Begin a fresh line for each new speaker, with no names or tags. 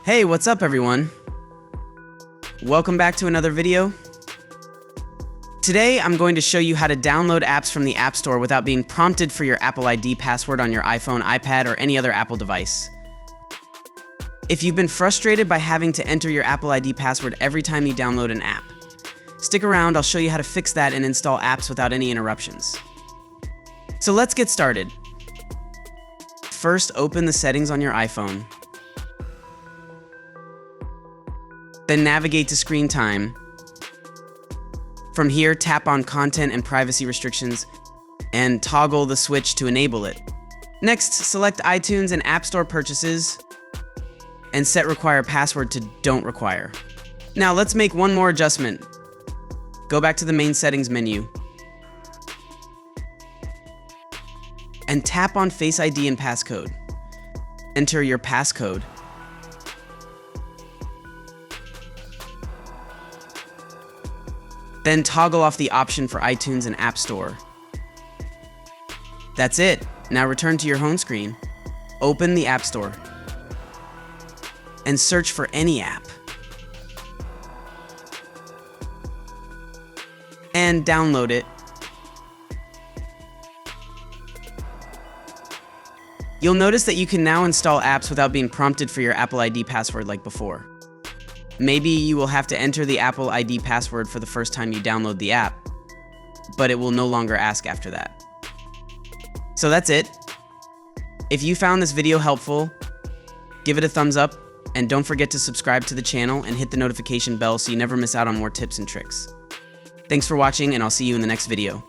Hey, what's up everyone? Welcome back to another video. Today, I'm going to show you how to download apps from the App Store without being prompted for your Apple ID password on your iPhone, iPad, or any other Apple device. If you've been frustrated by having to enter your Apple ID password every time you download an app, stick around, I'll show you how to fix that and install apps without any interruptions. So let's get started. First, open the settings on your iPhone. Then navigate to Screen Time. From here, tap on Content and Privacy Restrictions and toggle the switch to enable it. Next, select iTunes and App Store purchases and set Require Password to Don't Require. Now let's make one more adjustment. Go back to the main settings menu and tap on Face ID and passcode. Enter your passcode. Then toggle off the option for iTunes and App Store. That's it. Now return to your home screen, open the App Store, and search for any app. And download it. You'll notice that you can now install apps without being prompted for your Apple ID password like before. Maybe you will have to enter the Apple ID password for the first time you download the app, but it will no longer ask after that. So that's it. If you found this video helpful, give it a thumbs up, and don't forget to subscribe to the channel and hit the notification bell so you never miss out on more tips and tricks. Thanks for watching, and I'll see you in the next video.